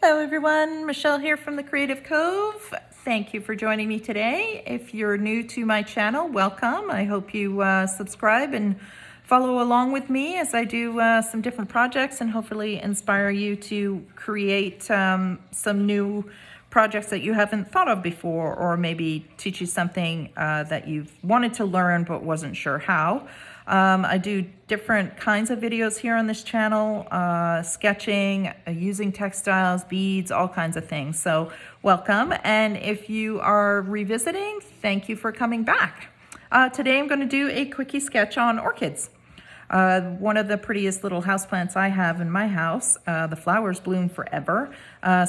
Hello everyone, Michelle here from the Creative Cove. Thank you for joining me today. If you're new to my channel, welcome. I hope you subscribe and follow along with me as I do some different projects and hopefully inspire you to create some new projects that you haven't thought of before, or maybe teach you something that you've wanted to learn but wasn't sure how. I do different kinds of videos here on this channel, sketching, using textiles, beads, all kinds of things. So welcome. And if you are revisiting, thank you for coming back. Today I'm going to do a quickie sketch on orchids. One of the prettiest little houseplants I have in my house. The flowers bloom forever.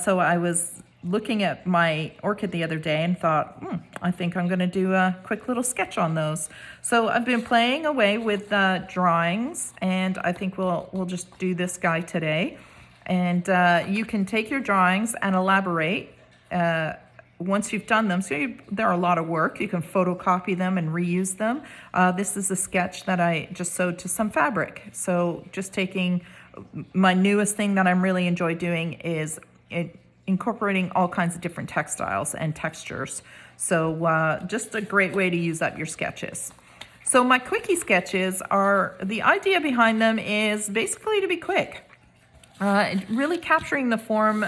So I was looking at my orchid the other day and thought, I think I'm going to do a quick little sketch on those. So I've been playing away with drawings, and I think we'll just do this guy today. And you can take your drawings and elaborate once you've done them. So they're a lot of work. You can photocopy them and reuse them. This is a sketch that I just sewed to some fabric. So just taking my newest thing that I'm really enjoy doing is incorporating all kinds of different textiles and textures. So just a great way to use up your sketches. So my quickie sketches are, the idea behind them is basically to be quick. Really capturing the form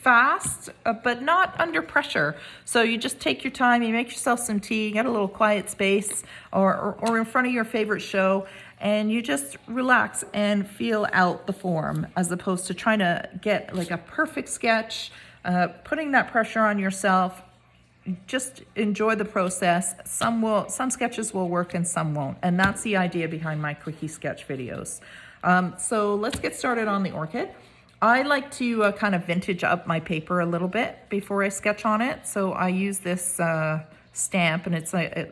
fast, but not under pressure. So you just take your time, you make yourself some tea, get a little quiet space, or in front of your favorite show, and you just relax and feel out the form, as opposed to trying to get like a perfect sketch, putting that pressure on yourself. Just enjoy the process. Some sketches will work and some won't, and that's the idea behind my quickie sketch videos. So let's get started on the orchid. I like to kind of vintage up my paper a little bit before I sketch on it. So I use this stamp, and it's a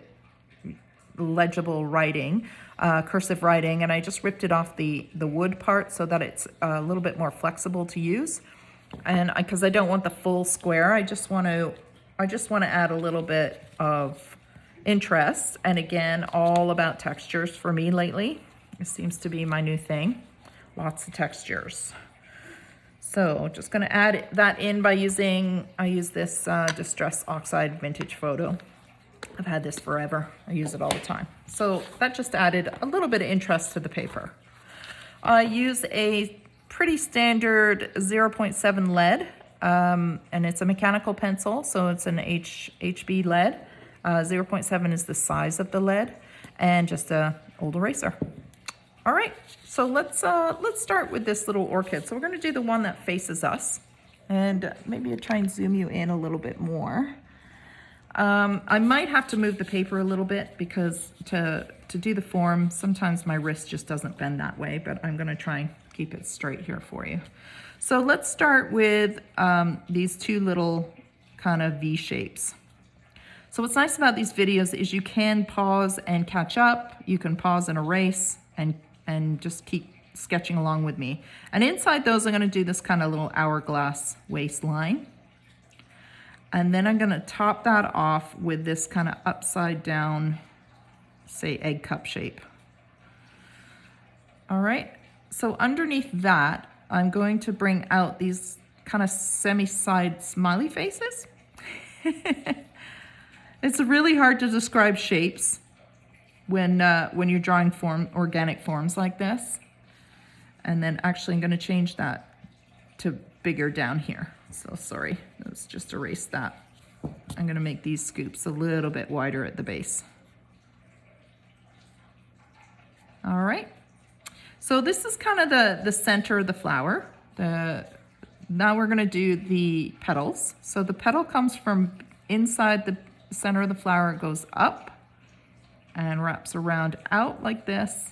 legible writing, cursive writing, and I just ripped it off the wood part so that it's a little bit more flexible to use. And because I don't want the full square, I just want to add a little bit of interest. And again, all about textures for me lately. It seems to be my new thing. Lots of textures. So just going to add that in by I use this Distress Oxide Vintage Photo. I've had this forever. I use it all the time. So that just added a little bit of interest to the paper. I use a pretty standard 0.7 lead, and it's a mechanical pencil, so it's an HB lead. 0.7 is the size of the lead, and just an old eraser. All right, so let's start with this little orchid. So we're going to do the one that faces us, and maybe I'll try and zoom you in a little bit more. I might have to move the paper a little bit because to do the form, sometimes my wrist just doesn't bend that way, but I'm going to try and keep it straight here for you. So let's start with these two little kind of V shapes. So what's nice about these videos is you can pause and catch up. You can pause and erase and just keep sketching along with me. And inside those, I'm going to do this kind of little hourglass waistline. And then I'm going to top that off with this kind of upside down, say, egg cup shape. All right, so underneath that, I'm going to bring out these kind of semi-side smiley faces. It's really hard to describe shapes when you're drawing organic forms like this. And then actually I'm going to change that to bigger down here. So sorry, let's just erase that. I'm going to make these scoops a little bit wider at the base. All right, so this is kind of the center of the flower. Now we're going to do the petals. So the petal comes from inside the center of the flower, it goes up and wraps around out like this,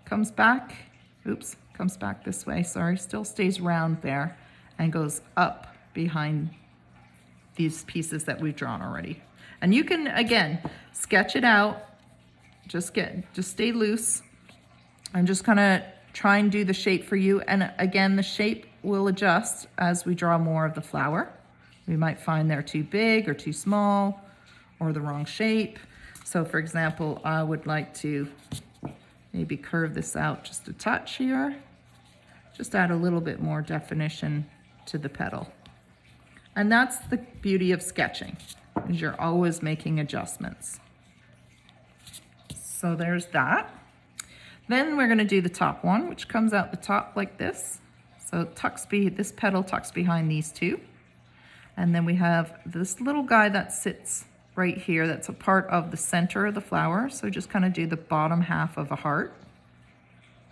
comes back this way, sorry, still stays round there, and goes up behind these pieces that we've drawn already. And you can, again, sketch it out, just stay loose. I'm just gonna try and do the shape for you, and again, the shape will adjust as we draw more of the flower. We might find they're too big or too small or the wrong shape. So for example, I would like to maybe curve this out just a touch here. Just add a little bit more definition to the petal. And that's the beauty of sketching, is you're always making adjustments. So there's that. Then we're gonna do the top one, which comes out the top like this. So this petal tucks behind these two. And then we have this little guy that sits right here, that's a part of the center of the flower. So just kind of do the bottom half of a heart.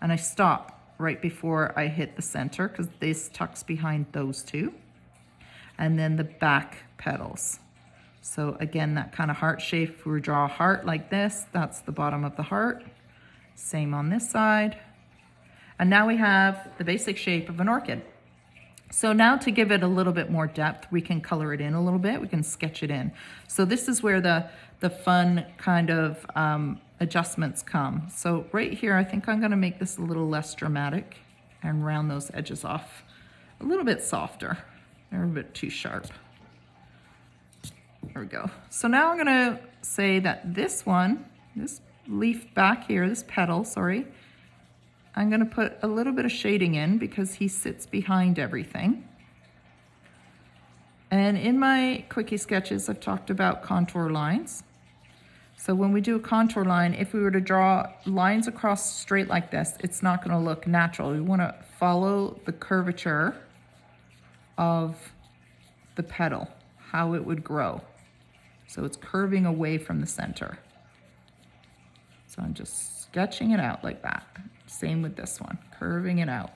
And I stop right before I hit the center because this tucks behind those two. And then the back petals. So again, that kind of heart shape, if we draw a heart like this, that's the bottom of the heart. Same on this side. And now we have the basic shape of an orchid. So now to give it a little bit more depth, we can color it in a little bit, we can sketch it in. So this is where the fun kind of adjustments come. So right here, I think I'm gonna make this a little less dramatic and round those edges off a little bit softer. They're a bit too sharp. There we go. So now I'm gonna say that this one, this leaf back here, this petal, sorry, I'm gonna put a little bit of shading in because he sits behind everything. And in my quickie sketches, I've talked about contour lines. So when we do a contour line, if we were to draw lines across straight like this, it's not gonna look natural. We wanna follow the curvature of the petal, how it would grow. So it's curving away from the center. So I'm just sketching it out like that. Same with this one, curving it out.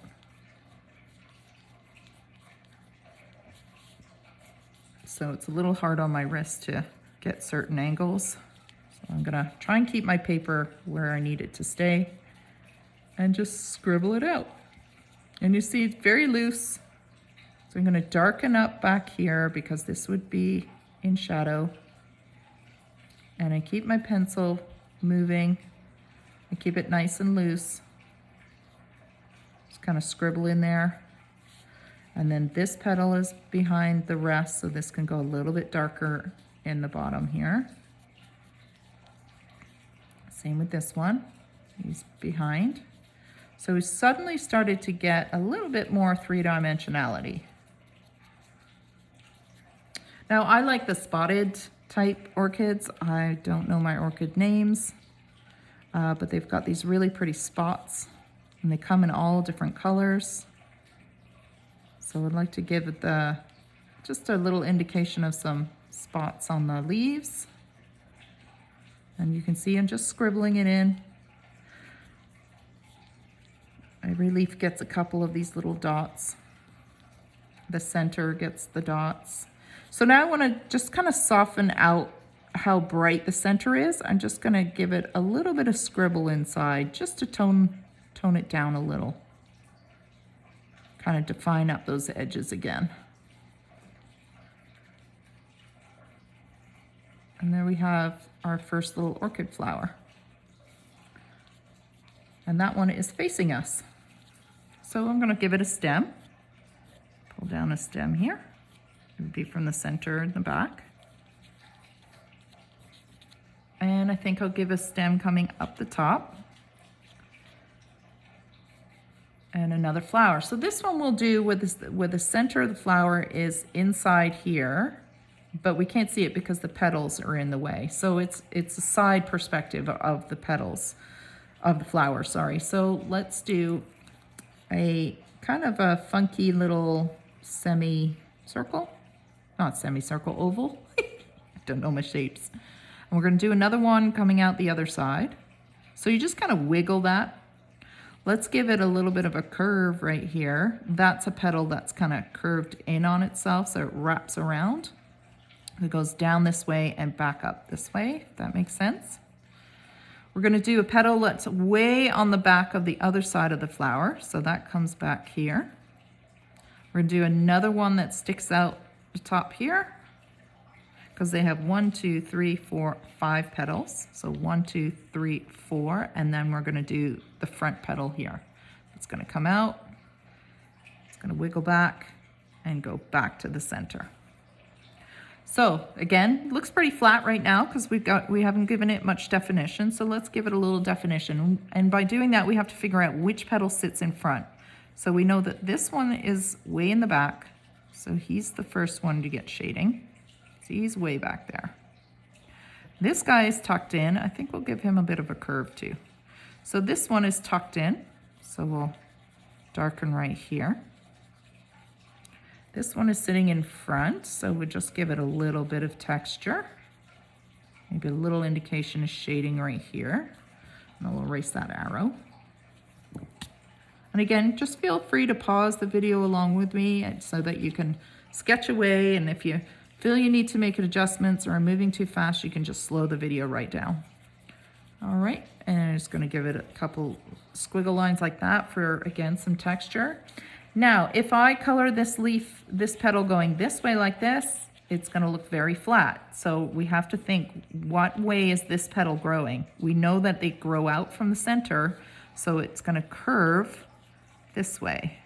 So it's a little hard on my wrist to get certain angles. So I'm gonna try and keep my paper where I need it to stay and just scribble it out. And you see it's very loose. So I'm gonna darken up back here because this would be in shadow. And I keep my pencil moving. I keep it nice and loose. Just kind of scribble in there. And then this petal is behind the rest, so this can go a little bit darker in the bottom here. Same with this one, he's behind. So we suddenly started to get a little bit more three-dimensionality. Now I like the spotted type orchids. I don't know my orchid names, but they've got these really pretty spots and they come in all different colors. So I'd like to give it just a little indication of some spots on the leaves. And you can see I'm just scribbling it in. Every leaf gets a couple of these little dots. The center gets the dots. So now I want to just kind of soften out how bright the center is. I'm just going to give it a little bit of scribble inside just to tone it down a little. Kind of define up those edges again. And there we have our first little orchid flower. And that one is facing us. So I'm going to give it a stem. Pull down a stem here. It would be from the center and the back. And I think I'll give a stem coming up the top. And another flower. So this one we'll do where the center of the flower is inside here, but we can't see it because the petals are in the way. So it's a side perspective of the petals of the flower, sorry. So let's do a kind of a funky little semicircle, not semicircle, oval. I don't know my shapes. And we're gonna do another one coming out the other side. So you just kind of wiggle that. Let's give it a little bit of a curve right here. That's a petal that's kind of curved in on itself, so it wraps around. It goes down this way and back up this way, if that makes sense. We're gonna do a petal that's way on the back of the other side of the flower, so that comes back here. We're gonna do another one that sticks out the top here, because they have 1, 2, 3, 4, 5 petals. So 1, 2, 3, 4, and then we're gonna do the front petal here. It's gonna come out, it's gonna wiggle back and go back to the center. So again, looks pretty flat right now because we haven't given it much definition. So let's give it a little definition. And by doing that, we have to figure out which petal sits in front. So we know that this one is way in the back. So he's the first one to get shading. See, he's way back there. This guy is tucked in. I think we'll give him a bit of a curve too. So this one is tucked in. So we'll darken right here. This one is sitting in front. So we'll just give it a little bit of texture. Maybe a little indication of shading right here. And I'll erase that arrow. And again, just feel free to pause the video along with me so that you can sketch away. And if you feel you need to make adjustments or are moving too fast, you can just slow the video right down. All right, and I'm just gonna give it a couple squiggle lines like that for, again, some texture. Now, if I color this leaf, this petal going this way like this, it's gonna look very flat. So we have to think, what way is this petal growing? We know that they grow out from the center, so it's gonna curve this way.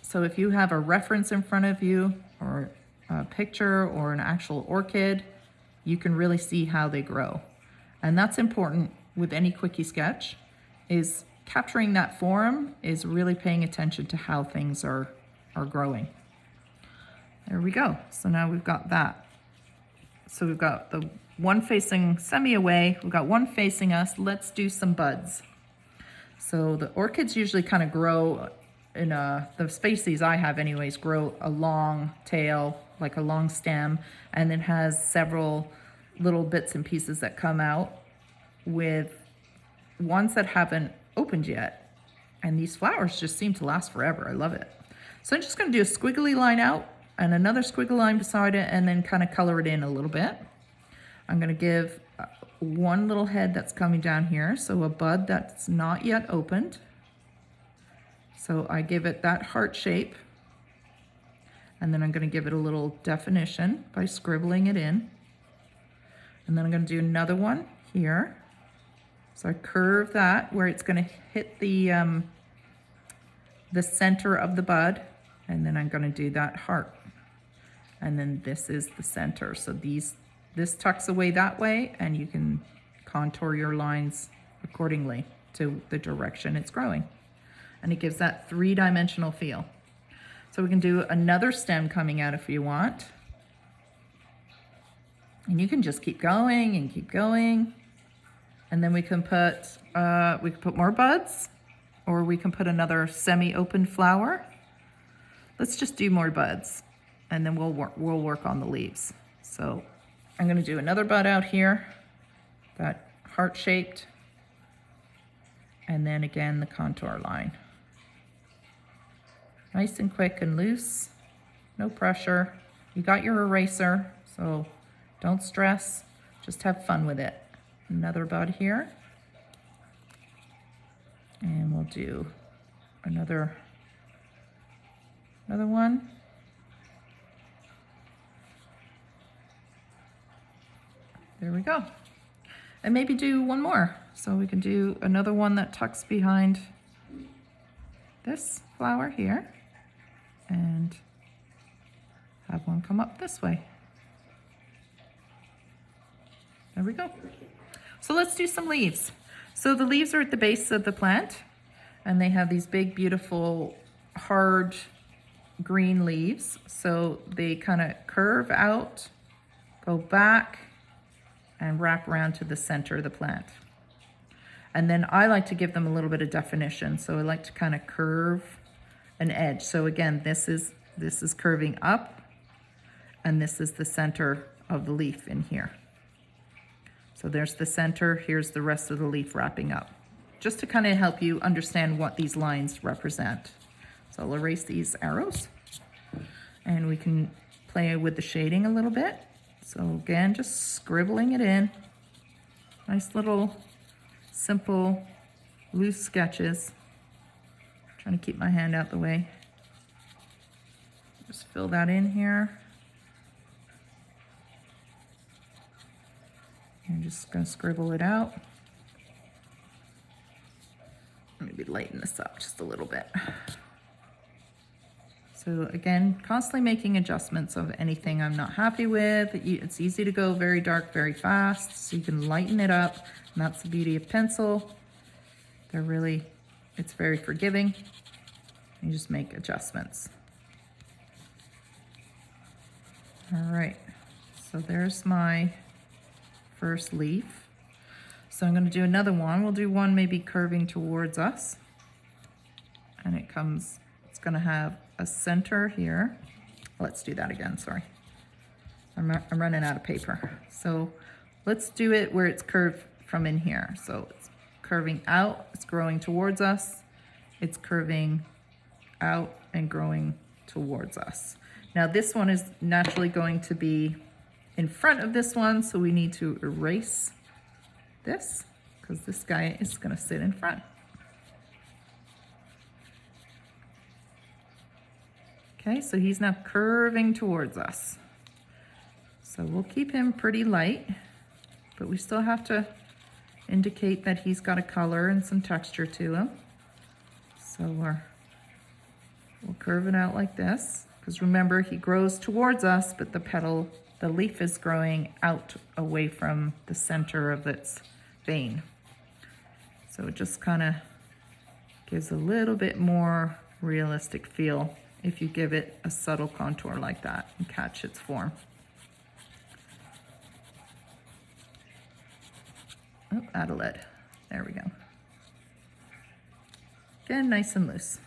So if you have a reference in front of you or a picture or an actual orchid, you can really see how they grow. And that's important with any quickie sketch, is capturing that form is really paying attention to how things are growing. There we go. So now we've got that. So we've got the one facing semi away, we've got one facing us. Let's do some buds. So the orchids usually kind of grow in the species I have anyways, grow a long tail, like a long stem, and then has several little bits and pieces that come out with ones that haven't opened yet. And these flowers just seem to last forever. I love it. So I'm just gonna do a squiggly line out and another squiggly line beside it and then kind of color it in a little bit. I'm gonna give one little head that's coming down here, so a bud that's not yet opened. So I give it that heart shape, and then I'm going to give it a little definition by scribbling it in. And then I'm going to do another one here. So I curve that where it's going to hit the center of the bud, and then I'm going to do that heart. And then this is the center. So this tucks away that way, and you can contour your lines accordingly to the direction it's growing. And it gives that three-dimensional feel. So we can do another stem coming out if you want. And you can just keep going and keep going. And then we can put more buds, or we can put another semi-open flower. Let's just do more buds, and then we'll work on the leaves. So I'm gonna do another bud out here, that heart-shaped, and then again the contour line. Nice and quick and loose, no pressure. You got your eraser, so don't stress, just have fun with it. Another bud here. And we'll do another one. There we go. And maybe do one more. So we can do another one that tucks behind this flower here and have one come up this way. There we go. So let's do some leaves. So the leaves are at the base of the plant, and they have these big, beautiful, hard green leaves. So they kind of curve out, go back, and wrap around to the center of the plant. And then I like to give them a little bit of definition. So I like to kind of curve an edge. So again, this is curving up, and this is the center of the leaf in here. So there's the center, here's the rest of the leaf wrapping up, just to kind of help you understand what these lines represent. So I'll erase these arrows, and we can play with the shading a little bit. So again, just scribbling it in. Nice little, simple, loose sketches. Trying to keep my hand out the way. Just fill that in here. I'm just gonna scribble it out. Maybe lighten this up just a little bit. So again, constantly making adjustments of anything I'm not happy with. It's easy to go very dark, very fast, so you can lighten it up. And that's the beauty of pencil. It's very forgiving. You just make adjustments. All right, so there's my first leaf. So I'm going to do another one. We'll do one maybe curving towards us. And it's going to have a center here. Let's do that again, sorry. I'm running out of paper. So let's do it where it's curved from in here. So it's curving out, it's growing towards us. It's curving out and growing towards us. Now this one is naturally going to be in front of this one, so we need to erase this because this guy is going to sit in front. Okay, so he's now curving towards us. So we'll keep him pretty light, but we still have to indicate that he's got a color and some texture to him. So we'll curve it out like this, because remember, he grows towards us, but the leaf is growing out away from the center of its vein. So it just kind of gives a little bit more realistic feel if you give it a subtle contour like that and catch its form. Oh, add a lead. There we go. Again, nice and loose.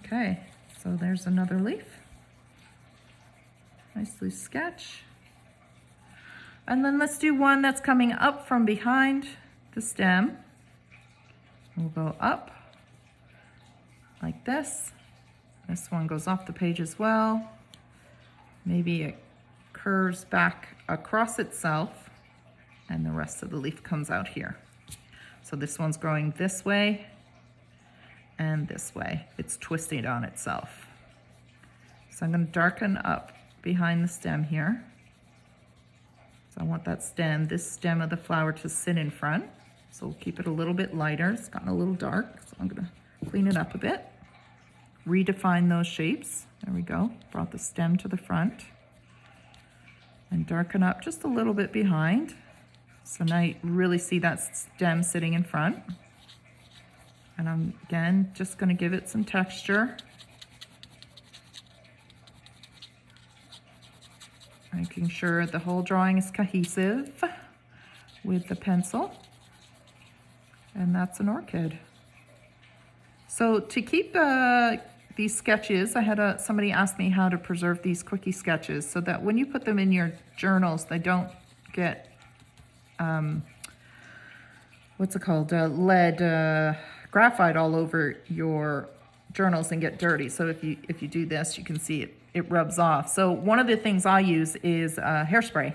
Okay, so there's another leaf. Nice loose sketch. And then let's do one that's coming up from behind the stem. We'll go up like this. This one goes off the page as well. Maybe it curves back across itself and the rest of the leaf comes out here. So this one's growing this way and this way. It's twisting on itself. So I'm going to darken up behind the stem here. So I want that stem, this stem of the flower, to sit in front. So we'll keep it a little bit lighter. It's gotten a little dark, so I'm going to clean it up a bit. Redefine those shapes. There we go. Brought the stem to the front. And darken up just a little bit behind. So now you really see that stem sitting in front. And I'm, again, just going to give it some texture. Making sure the whole drawing is cohesive with the pencil. And that's an orchid. So to keep these sketches, I had somebody ask me how to preserve these quickie sketches so that when you put them in your journals, they don't get, what's it called, lead graphite all over your journals and get dirty. So if you do this, you can see it rubs off. So one of the things I use is hairspray.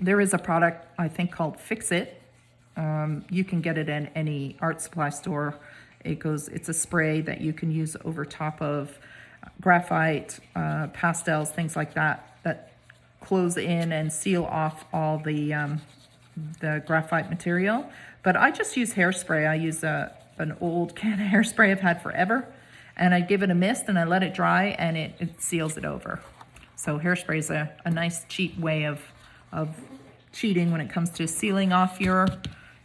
There is a product, I think, called Fix It. You can get it in any art supply store. It's a spray that you can use over top of graphite, pastels, things like that, that close in and seal off all the graphite material. But I just use hairspray. I use an old can of hairspray I've had forever, and I give it a mist and I let it dry, and it seals it over. So hairspray is a nice cheap way of cheating when it comes to sealing off your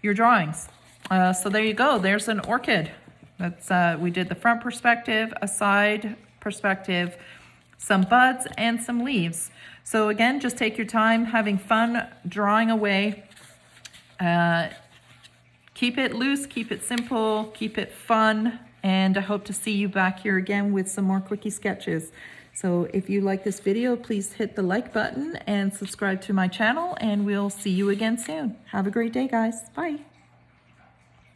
drawings. So there you go. There's an orchid. That's we did the front perspective, a side perspective, some buds, and some leaves. So again, just take your time, having fun drawing away. Keep it loose, keep it simple, keep it fun, and I hope to see you back here again with some more quickie sketches. So if you like this video, please hit the like button and subscribe to my channel, and we'll see you again soon. Have a great day, guys. Bye.